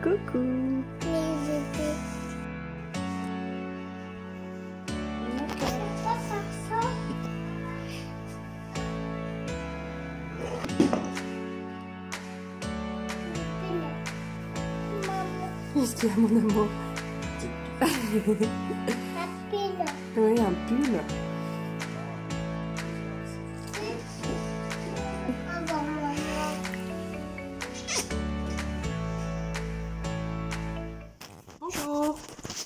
Coucou. Qu'est-ce qu'il y a, mon amour? Oui, un pull. Bonjour.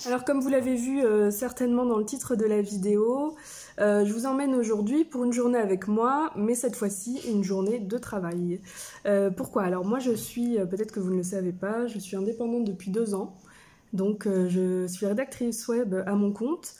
Alors comme vous l'avez vu certainement dans le titre de la vidéo, je vous emmène aujourd'hui pour une journée avec moi, mais cette fois-ci une journée de travail. Pourquoi? Alors moi je suis, peut-être que vous ne le savez pas, je suis indépendante depuis 2 ans. Donc je suis rédactrice web à mon compte.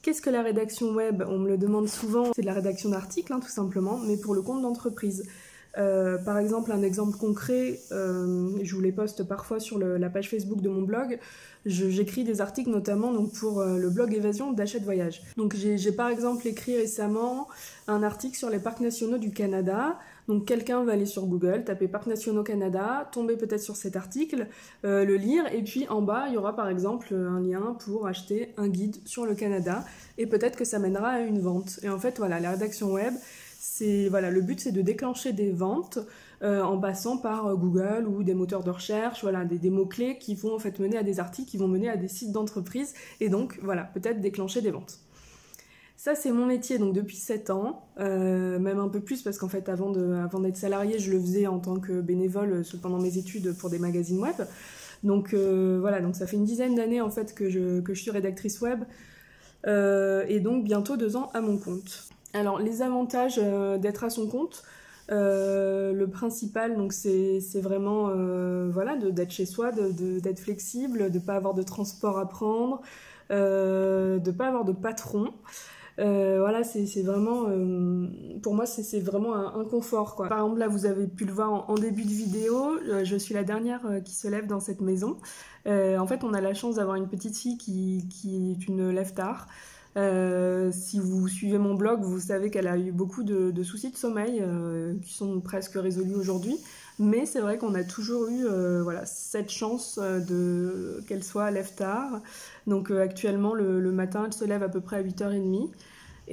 Qu'est-ce que la rédaction web? On me le demande souvent, c'est de la rédaction d'articles tout simplement, mais pour le compte d'entreprise. Par exemple, un exemple concret, je vous les poste parfois sur la page Facebook de mon blog. J'écris des articles notamment donc, pour le blog Évasion d'Hachette Voyage. Donc j'ai par exemple écrit récemment un article sur les parcs nationaux du Canada. Donc quelqu'un va aller sur Google, taper Parcs nationaux Canada, tomber peut-être sur cet article, le lire, et puis en bas il y aura par exemple un lien pour acheter un guide sur le Canada, et peut-être que ça mènera à une vente. Et en fait voilà, la rédaction web, le but c'est de déclencher des ventes en passant par Google ou des moteurs de recherche, voilà, des mots-clés qui vont en fait mener à des articles, qui vont mener à des sites d'entreprise, et donc voilà, peut-être déclencher des ventes. Ça, c'est mon métier donc depuis 7 ans, même un peu plus parce qu'en fait, avant d'être salariée, je le faisais en tant que bénévole pendant mes études pour des magazines web. Donc voilà, donc ça fait une dizaine d'années en fait que je suis rédactrice web et donc bientôt 2 ans à mon compte. Alors, les avantages d'être à son compte, le principal, donc c'est vraiment voilà, d'être chez soi, d'être flexible, de ne pas avoir de transport à prendre, de ne pas avoir de patron. Voilà, c'est vraiment, pour moi, c'est vraiment un confort, quoi. Par exemple, là, vous avez pu le voir en début de vidéo, je suis la dernière qui se lève dans cette maison. En fait, on a la chance d'avoir une petite fille qui est une lève-tard. Si vous suivez mon blog, vous savez qu'elle a eu beaucoup de soucis de sommeil qui sont presque résolus aujourd'hui. Mais c'est vrai qu'on a toujours eu voilà, cette chance qu'elle soit lève-tard. Donc actuellement, le matin, elle se lève à peu près à 8h30.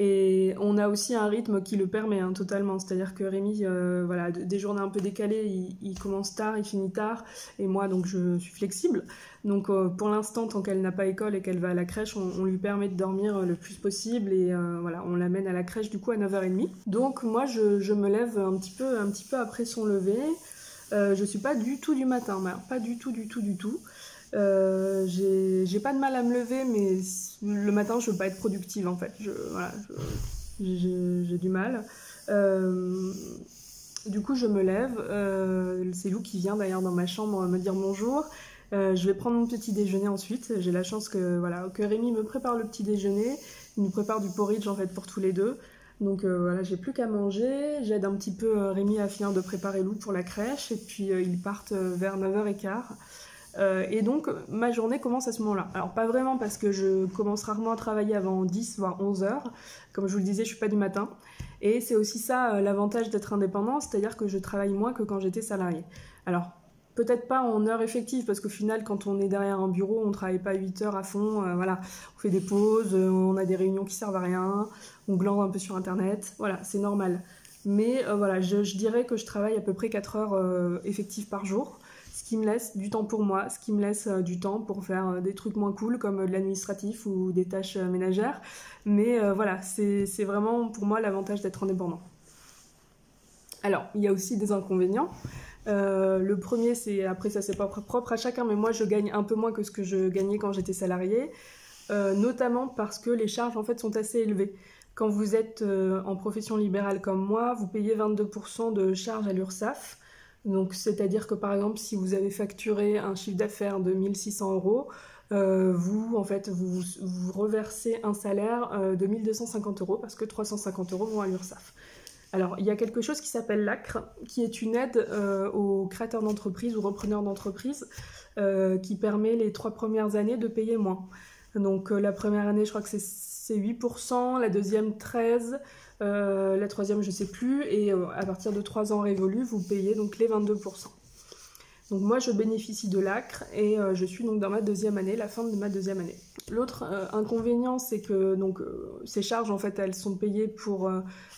Et on a aussi un rythme qui le permet totalement. C'est-à-dire que Rémi, voilà, des journées un peu décalées, il commence tard, il finit tard. Et moi, donc, je suis flexible. Donc pour l'instant, tant qu'elle n'a pas école et qu'elle va à la crèche, on lui permet de dormir le plus possible. Et voilà, on l'amène à la crèche du coup à 9h30. Donc moi, je me lève un petit peu après son lever. Je suis pas du tout du matin, pas du tout. J'ai pas de mal à me lever, mais le matin je veux pas être productive en fait. J'ai du mal. Du coup je me lève. C'est Lou qui vient d'ailleurs dans ma chambre me dire bonjour. Je vais prendre mon petit déjeuner ensuite. J'ai la chance que Rémi me prépare le petit déjeuner. Il nous prépare du porridge en fait pour tous les deux. Donc voilà, j'ai plus qu'à manger. J'aide un petit peu Rémi à finir de préparer Lou pour la crèche. Et puis ils partent vers 9h15. Et donc ma journée commence à ce moment-là. Alors pas vraiment parce que je commence rarement à travailler avant 10 voire 11h. Comme je vous le disais, je suis pas du matin. Et c'est aussi ça l'avantage d'être indépendant, c'est-à-dire que je travaille moins que quand j'étais salariée. Alors peut-être pas en heure effective, parce qu'au final quand on est derrière un bureau, on travaille pas 8 heures à fond, voilà. On fait des pauses, on a des réunions qui servent à rien, on glande un peu sur internet, voilà, c'est normal. Mais voilà, je dirais que je travaille à peu près 4 heures effectives par jour. Ce qui me laisse du temps pour moi, ce qui me laisse du temps pour faire des trucs moins cool comme de l'administratif ou des tâches ménagères. Mais voilà, c'est vraiment pour moi l'avantage d'être indépendant. Alors, il y a aussi des inconvénients. Le premier, après ça c'est pas propre à chacun, mais moi je gagne un peu moins que ce que je gagnais quand j'étais salariée, notamment parce que les charges en fait sont assez élevées. Quand vous êtes en profession libérale comme moi, vous payez 22% de charges à l'URSSAF. Donc, c'est-à-dire que par exemple, si vous avez facturé un chiffre d'affaires de 1 600 €, vous reversez un salaire de 1 250 € parce que 350 € vont à l'URSSAF. Alors, il y a quelque chose qui s'appelle l'ACRE, qui est une aide aux créateurs d'entreprise ou repreneurs d'entreprise qui permet les 3 premières années de payer moins. Donc, la première année, je crois que c'est 8%, la deuxième 13%, la troisième je sais plus, et à partir de 3 ans révolus, vous payez donc les 22%. Donc moi je bénéficie de l'ACRE et je suis donc dans ma deuxième année, la fin de ma deuxième année. L'autre inconvénient, c'est que donc, ces charges en fait elles sont payées pour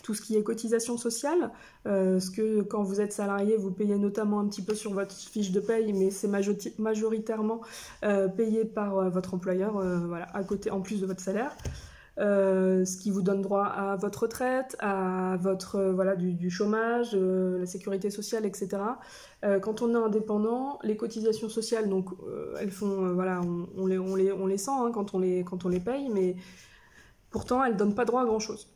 tout ce qui est cotisation sociale, ce que quand vous êtes salarié vous payez notamment un petit peu sur votre fiche de paye, mais c'est majoritairement payé par votre employeur, voilà, à côté, en plus de votre salaire. Ce qui vous donne droit à votre retraite, à votre voilà, du chômage, la sécurité sociale, etc. Quand on est indépendant, les cotisations sociales, donc elles font, voilà, on les sent hein, quand on les paye, mais pourtant elles donnent pas droit à grand chose.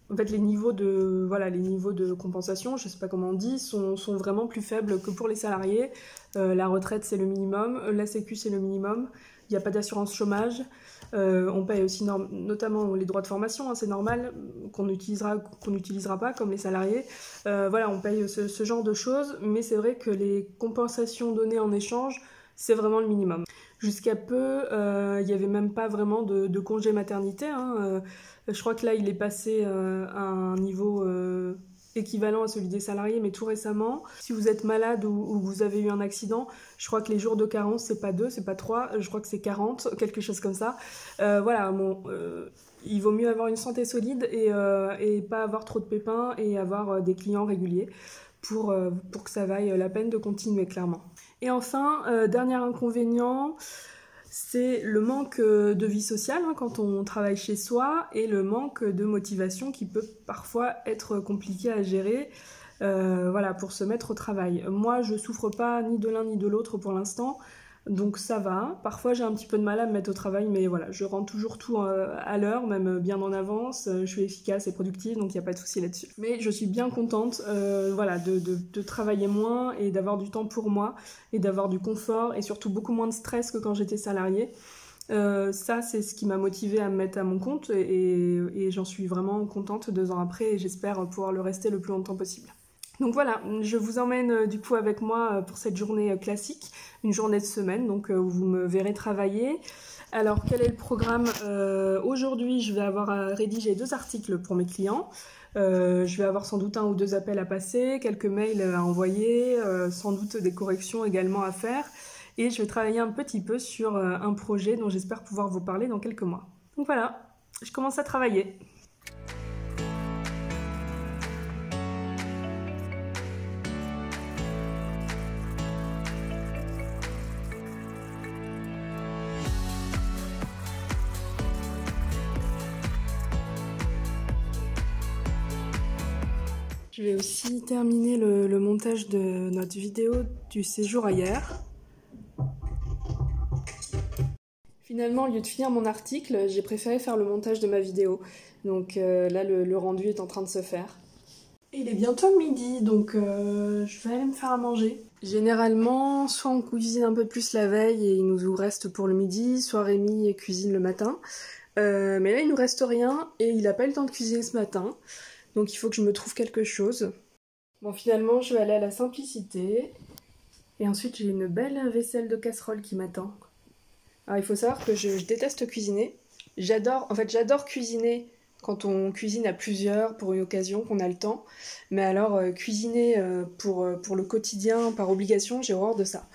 En fait, les niveaux de compensation, je sais pas comment on dit, sont vraiment plus faibles que pour les salariés. La retraite c'est le minimum, la sécu c'est le minimum. Il n'y a pas d'assurance chômage, on paye aussi notamment les droits de formation, hein, c'est normal, qu'on n'utilisera pas comme les salariés. Voilà, on paye ce genre de choses, mais c'est vrai que les compensations données en échange, c'est vraiment le minimum. Jusqu'à peu, il n'y avait même pas vraiment de congé maternité. Hein, je crois que là, il est passé à un niveau équivalent à celui des salariés, mais tout récemment. Si vous êtes malade ou vous avez eu un accident, je crois que les jours de carence, c'est pas 2, c'est pas 3, je crois que c'est 40, quelque chose comme ça. Voilà, bon, il vaut mieux avoir une santé solide et pas avoir trop de pépins et avoir des clients réguliers pour que ça vaille la peine de continuer, clairement. Et enfin, dernier inconvénient, c'est le manque de vie sociale hein, quand on travaille chez soi et le manque de motivation qui peut parfois être compliqué à gérer voilà, pour se mettre au travail. Moi, je souffre pas ni de l'un ni de l'autre pour l'instant, donc ça va. Parfois, j'ai un petit peu de mal à me mettre au travail, mais voilà, je rends toujours tout à l'heure, même bien en avance. Je suis efficace et productive, donc il n'y a pas de souci là-dessus. Mais je suis bien contente voilà, de travailler moins et d'avoir du temps pour moi et d'avoir du confort et surtout beaucoup moins de stress que quand j'étais salariée. Ça, c'est ce qui m'a motivée à me mettre à mon compte et j'en suis vraiment contente 2 ans après et j'espère pouvoir le rester le plus longtemps possible. Donc voilà, je vous emmène du coup avec moi pour cette journée classique, une journée de semaine, donc où vous me verrez travailler. Alors quel est le programme aujourd'hui, je vais avoir à rédiger 2 articles pour mes clients. Je vais avoir sans doute 1 ou 2 appels à passer, quelques mails à envoyer, sans doute des corrections également à faire. Et je vais travailler un petit peu sur un projet dont j'espère pouvoir vous parler dans quelques mois. Donc voilà, je commence à travailler. Je vais aussi terminer le montage de notre vidéo du séjour ailleurs. Finalement, au lieu de finir mon article, j'ai préféré faire le montage de ma vidéo. Donc là, le rendu est en train de se faire. Et il est bientôt midi, donc je vais aller me faire à manger. Généralement, soit on cuisine un peu plus la veille et il nous reste pour le midi, soit Rémi cuisine le matin. Mais là, il nous reste rien et il n'a pas eu le temps de cuisiner ce matin. Donc il faut que je me trouve quelque chose. Bon, finalement, je vais aller à la simplicité. Et ensuite, j'ai une belle vaisselle de casserole qui m'attend. Alors, il faut savoir que je déteste cuisiner. J'adore cuisiner quand on cuisine à plusieurs pour une occasion, qu'on a le temps. Mais alors, cuisiner pour le quotidien, par obligation, j'ai horreur de ça.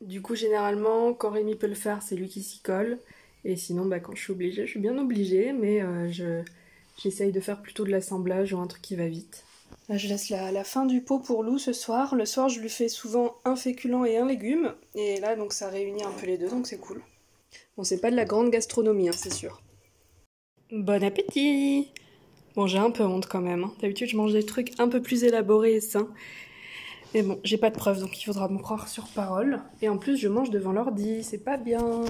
Du coup, généralement, quand Rémi peut le faire, c'est lui qui s'y colle. Et sinon, bah, quand je suis obligée, je suis bien obligée, mais j'essaye de faire plutôt de l'assemblage ou un truc qui va vite. Là, je laisse la fin du pot pour Lou ce soir. Le soir, je lui fais souvent un féculent et un légume. Et là, donc, ça réunit un peu les deux, donc c'est cool. Bon, c'est pas de la grande gastronomie, hein, c'est sûr. Bon appétit! Bon, j'ai un peu honte quand même. Hein. D'habitude, je mange des trucs un peu plus élaborés et sains. Mais bon, j'ai pas de preuves, donc il faudra me croire sur parole. Et en plus, je mange devant l'ordi, c'est pas bien.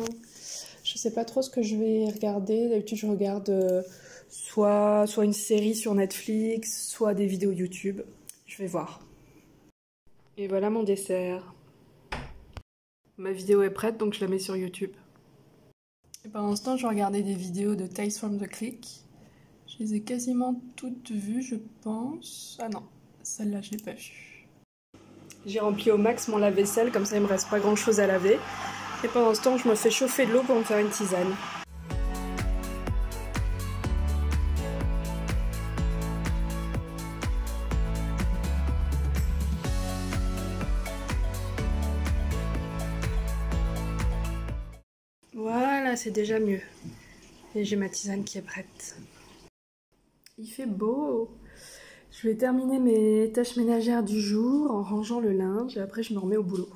Je sais pas trop ce que je vais regarder. D'habitude, je regarde soit une série sur Netflix, soit des vidéos YouTube. Je vais voir. Et voilà mon dessert. Ma vidéo est prête, donc je la mets sur YouTube. Et pendant ce temps, je regardais des vidéos de Tales from the Click. Je les ai quasiment toutes vues, je pense. Ah non, celle-là, je l'ai pas vue. J'ai rempli au max mon lave-vaisselle, comme ça il me reste pas grand-chose à laver. Et pendant ce temps, je me fais chauffer de l'eau pour me faire une tisane. Voilà, c'est déjà mieux. Et j'ai ma tisane qui est prête. Il fait beau. Je vais terminer mes tâches ménagères du jour en rangeant le linge et après je me remets au boulot.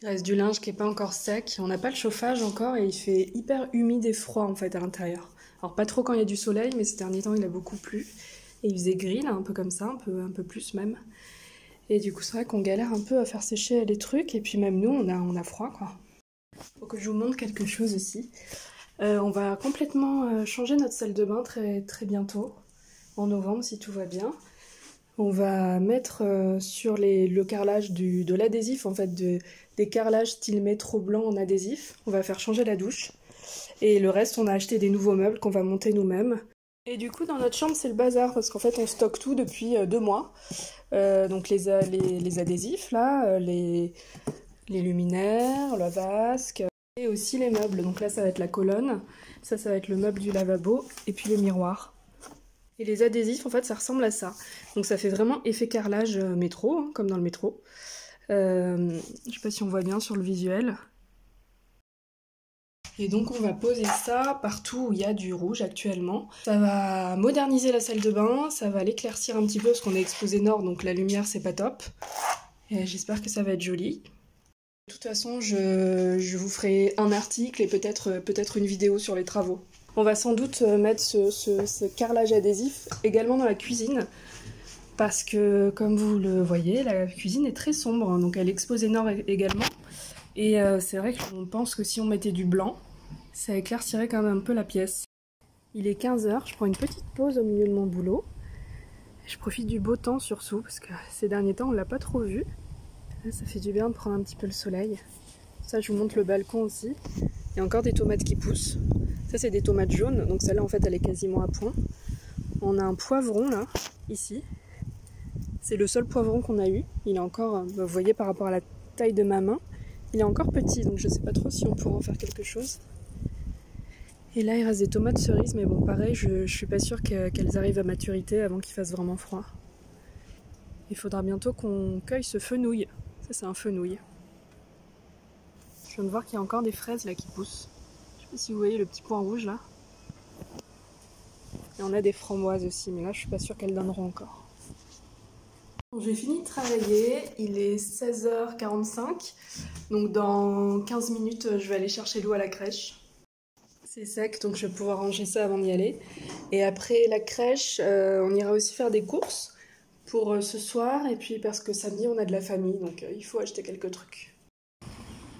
Il reste du linge qui n'est pas encore sec. On n'a pas le chauffage encore et il fait hyper humide et froid en fait à l'intérieur. Alors pas trop quand il y a du soleil, mais ces derniers temps il a beaucoup plu. Et il faisait gris là, un peu comme ça, un peu plus même. Et du coup c'est vrai qu'on galère un peu à faire sécher les trucs et puis même nous on a froid quoi. Faut que je vous montre quelque chose aussi. On va complètement changer notre salle de bain très bientôt, en novembre si tout va bien. On va mettre sur le carrelage de l'adhésif, en fait, des carrelages style métro blanc en adhésif. On va faire changer la douche. Et le reste, on a acheté des nouveaux meubles qu'on va monter nous-mêmes. Et du coup, dans notre chambre, c'est le bazar, parce qu'en fait, on stocke tout depuis 2 mois. Donc les adhésifs, là, les luminaires, la vasque, et aussi les meubles. Donc là, ça va être la colonne, ça va être le meuble du lavabo, et puis le miroir. Et les adhésifs, en fait, ça ressemble à ça. Donc ça fait vraiment effet carrelage métro, hein, comme dans le métro. Je sais pas si on voit bien sur le visuel. Et donc on va poser ça partout où il y a du rouge actuellement. Ça va moderniser la salle de bain, ça va l'éclaircir un petit peu parce qu'on est exposé nord, donc la lumière c'est pas top. Et j'espère que ça va être joli. De toute façon, je vous ferai un article et peut-être une vidéo sur les travaux. On va sans doute mettre ce carrelage adhésif également dans la cuisine parce que, comme vous le voyez, la cuisine est très sombre, donc elle est exposée nord également. Et c'est vrai qu'on pense que si on mettait du blanc, ça éclaircirait quand même un peu la pièce. Il est 15 h, je prends une petite pause au milieu de mon boulot. Je profite du beau temps surtout parce que ces derniers temps on l'a pas trop vu. Là, ça fait du bien de prendre un petit peu le soleil. Ça, je vous montre le balcon aussi. Il y a encore des tomates qui poussent. Ça, c'est des tomates jaunes, donc celle-là, en fait, elle est quasiment à point. On a un poivron, là, ici. C'est le seul poivron qu'on a eu. Il est encore, vous voyez, par rapport à la taille de ma main, il est encore petit, donc je sais pas trop si on pourra en faire quelque chose. Et là, il reste des tomates cerises, mais bon, pareil, je suis pas sûre qu'elles arrivent à maturité avant qu'il fasse vraiment froid. Il faudra bientôt qu'on cueille ce fenouil. Ça, c'est un fenouil. Je viens de voir qu'il y a encore des fraises, là, qui poussent. Je sais pas si vous voyez le petit point rouge là. Et on a des framboises aussi, mais là je suis pas sûre qu'elles donneront encore. Bon, j'ai fini de travailler, il est 16h45, donc dans 15 minutes je vais aller chercher l'eau à la crèche. C'est sec, donc je vais pouvoir ranger ça avant d'y aller. Et après la crèche, on ira aussi faire des courses pour ce soir, et puis parce que samedi on a de la famille, donc il faut acheter quelques trucs.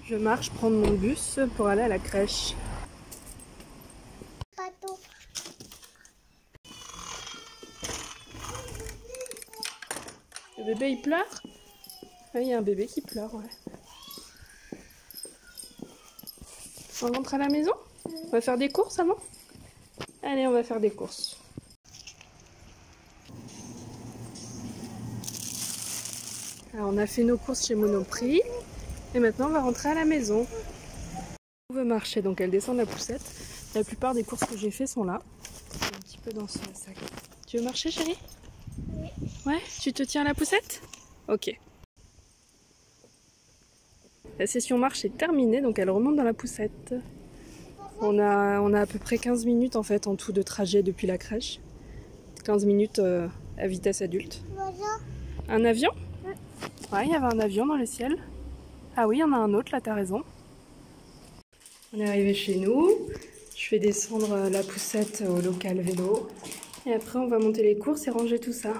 Je marche prendre mon bus pour aller à la crèche. Le bébé il pleure? Ah, il y a un bébé qui pleure, ouais. On rentre à la maison? On va faire des courses avant? Allez, on va faire des courses. Alors on a fait nos courses chez Monoprix et maintenant on va rentrer à la maison. On veut marcher, donc elle descend de la poussette. La plupart des courses que j'ai fait sont là. Un petit peu dans ce sac. Tu veux marcher, chérie? Oui. Ouais, tu te tiens à la poussette? Ok. La session marche est terminée, donc elle remonte dans la poussette. On a à peu près 15 minutes en fait en tout de trajet depuis la crèche. 15 minutes à vitesse adulte. Un avion? Ouais, il y avait un avion dans le ciel. Ah oui, il y en a un autre là, t'as raison. On est arrivé chez nous. Je fais descendre la poussette au local vélo. Et après, on va monter les courses et ranger tout ça.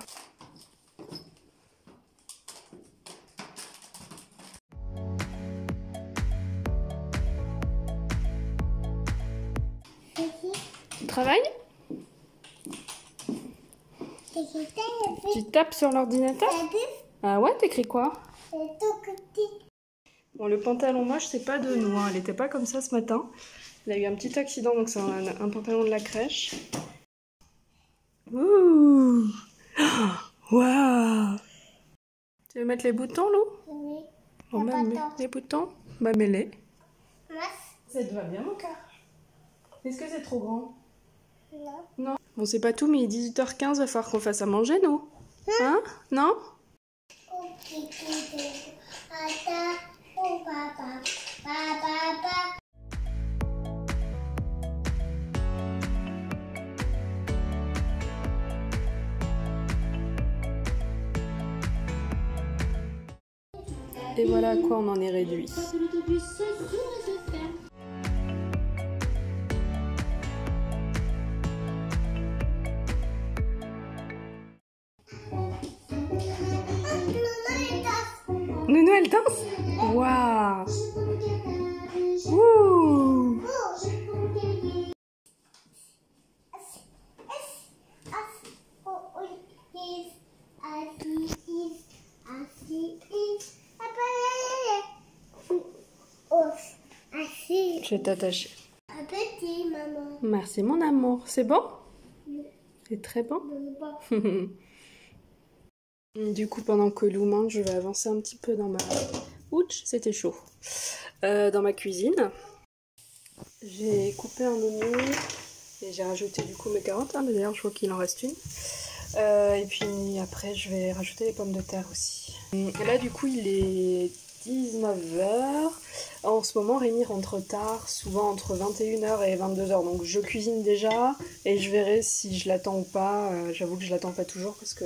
Tu travailles? Tu tapes sur l'ordinateur? Ah ouais, t'écris quoi? Bon, le pantalon moche, c'est pas de nous, hein. Elle était pas comme ça ce matin. Elle a eu un petit accident, donc c'est un pantalon de la crèche. Ouh! Waouh! Tu veux mettre les boutons, Lou? Oui. Bon, bah, mets les boutons. Bah mets-les. Ouais. Ça te va bien mon cœur. Est-ce que c'est trop grand? Non. Non. Bon c'est pas tout mais il est 18h15, va falloir qu'on fasse à manger nous. Hein? Non? Et voilà à quoi on en est réduit. Nounou elle danse? Waouh! Ouh! Je vais t'attacher. Appétit, maman. Merci mon amour. C'est bon? C'est très bon. Du coup, pendant que Lou mange, je vais avancer un petit peu dans ma... Ouch, c'était chaud. Dans ma cuisine. J'ai coupé un oignon et j'ai rajouté du coup mes carottes. Hein, d'ailleurs, je vois qu'il en reste une. Et puis après, je vais rajouter les pommes de terre aussi. Et là, du coup, il est 19h. En ce moment, Rémi rentre tard, souvent entre 21h et 22h. Donc je cuisine déjà et je verrai si je l'attends ou pas. J'avoue que je l'attends pas toujours parce que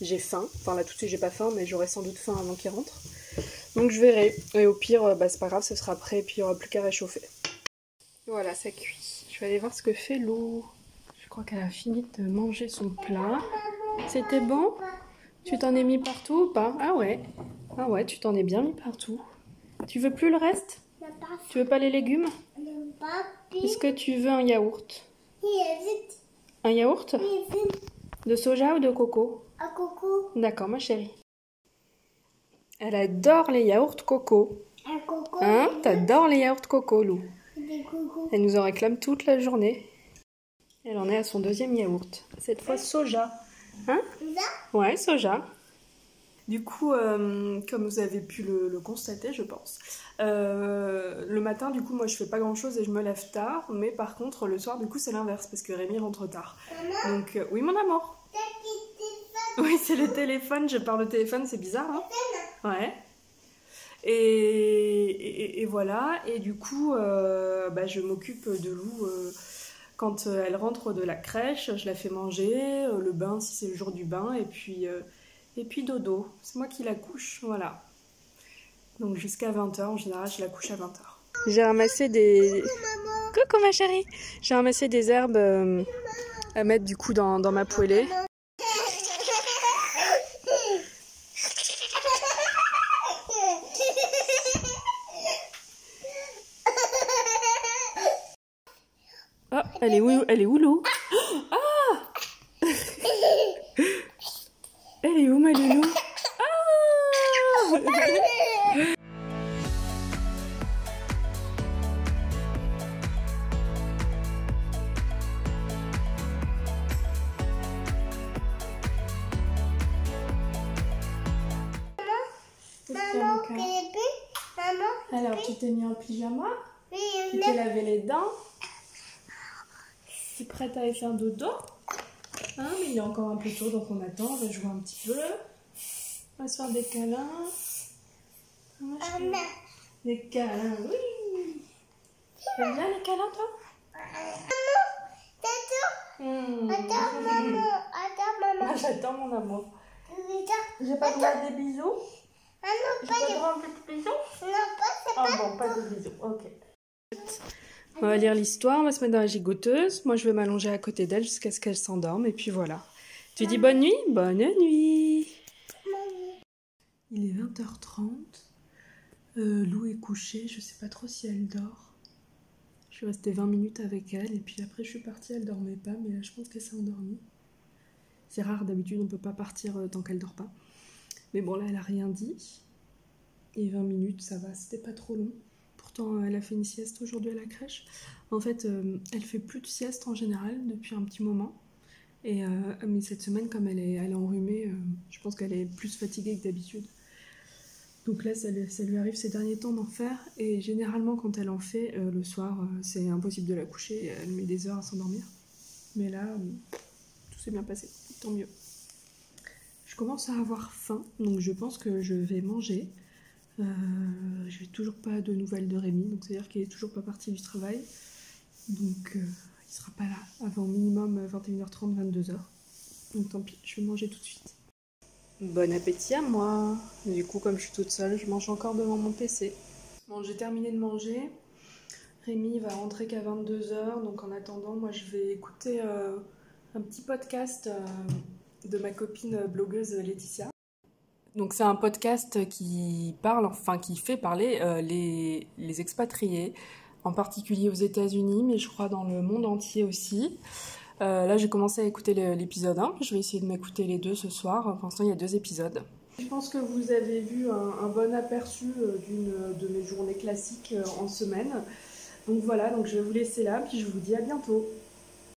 j'ai faim. Enfin là tout de suite j'ai pas faim mais j'aurai sans doute faim avant qu'il rentre. Donc je verrai. Et au pire, c'est pas grave, ce sera prêt et puis il n'y aura plus qu'à réchauffer. Voilà, ça cuit. Je vais aller voir ce que fait Lou. Je crois qu'elle a fini de manger son plat. C'était bon? Tu t'en es mis partout ou pas? Ah ouais. Ah ouais, tu t'en es bien mis partout. Tu veux plus le reste? Tu veux pas les légumes? Est-ce que tu veux un yaourt? Un yaourt? De soja ou de coco? Coco. D'accord, ma chérie. Elle adore les yaourts coco. Hein? T'adores les yaourts coco, Lou. Elle nous en réclame toute la journée. Elle en est à son deuxième yaourt. Cette fois soja. Hein? Ouais, soja. Du coup, comme vous avez pu le constater, je pense, le matin, du coup, moi, je fais pas grand-chose et je me lève tard. Mais par contre, le soir, du coup, c'est l'inverse parce que Rémi rentre tard. Donc, oui, mon amour. Oui, c'est le téléphone. Je parle au téléphone, c'est bizarre, hein? Ouais. Et voilà. Et du coup, je m'occupe de Lou quand elle rentre de la crèche. Je la fais manger, le bain si c'est le jour du bain, et puis dodo. C'est moi qui la couche, voilà. Donc jusqu'à 20h, en général, je la couche à 20h. J'ai ramassé des... Coucou ma chérie. J'ai ramassé des herbes à mettre du coup dans ma poêlée. Oh, elle est où Lou? Ah! Elle est où ma loulou? Ah! Alors, tu t'es mis en pyjama? Tu t'es lavé les dents? Tu es prête à aller faire dodo? Hein, mais il est encore un peu tôt, donc on attend, on va jouer un petit peu. On va se faire des câlins. Des câlins, oui! T'aimes bien les câlins, toi? Attends, maman. Moi, j'attends mon amour. J'ai pas le droit à des bisous? J'ai pas le droit à un petit bisou? Ah bon, pas de bisous, ok. On va lire l'histoire, on va se mettre dans la gigoteuse. Moi, je vais m'allonger à côté d'elle jusqu'à ce qu'elle s'endorme. Et puis voilà. Tu dis bonne nuit? Bonne nuit! Il est 20h30. Lou est couchée. Je sais pas trop si elle dort. Je suis restée 20 minutes avec elle. Et puis après, je suis partie. Elle dormait pas. Mais là, je pense qu'elle s'est endormie. C'est rare, d'habitude, on peut pas partir tant qu'elle dort pas. Mais bon, là, elle a rien dit. Et 20 minutes, ça va. C'était pas trop long. Pourtant, elle a fait une sieste aujourd'hui à la crèche. En fait, elle fait plus de sieste en général depuis un petit moment. Mais cette semaine, comme elle est enrhumée, je pense qu'elle est plus fatiguée que d'habitude. Donc là, ça lui arrive ces derniers temps d'en faire. Et généralement, quand elle en fait, le soir, c'est impossible de la coucher. Elle met des heures à s'endormir. Mais là, tout s'est bien passé. Tant mieux. Je commence à avoir faim, donc je pense que je vais manger. Je n'ai toujours pas de nouvelles de Rémi, donc c'est-à-dire qu'il n'est toujours pas parti du travail. Donc il ne sera pas là avant minimum 21h30, 22h. Donc tant pis, je vais manger tout de suite. Bon appétit à moi. Du coup, comme je suis toute seule, je mange encore devant mon PC. Bon, j'ai terminé de manger. Rémi va rentrer qu'à 22h, donc en attendant, moi je vais écouter un petit podcast de ma copine blogueuse Laetitia. Donc c'est un podcast qui parle, enfin qui fait parler les expatriés, en particulier aux États-Unis, mais je crois dans le monde entier aussi. Là j'ai commencé à écouter l'épisode 1, je vais essayer de m'écouter les deux ce soir. Pour l'instant il y a 2 épisodes. Je pense que vous avez vu un bon aperçu d'une de mes journées classiques en semaine. Donc voilà, donc je vais vous laisser là, puis je vous dis à bientôt.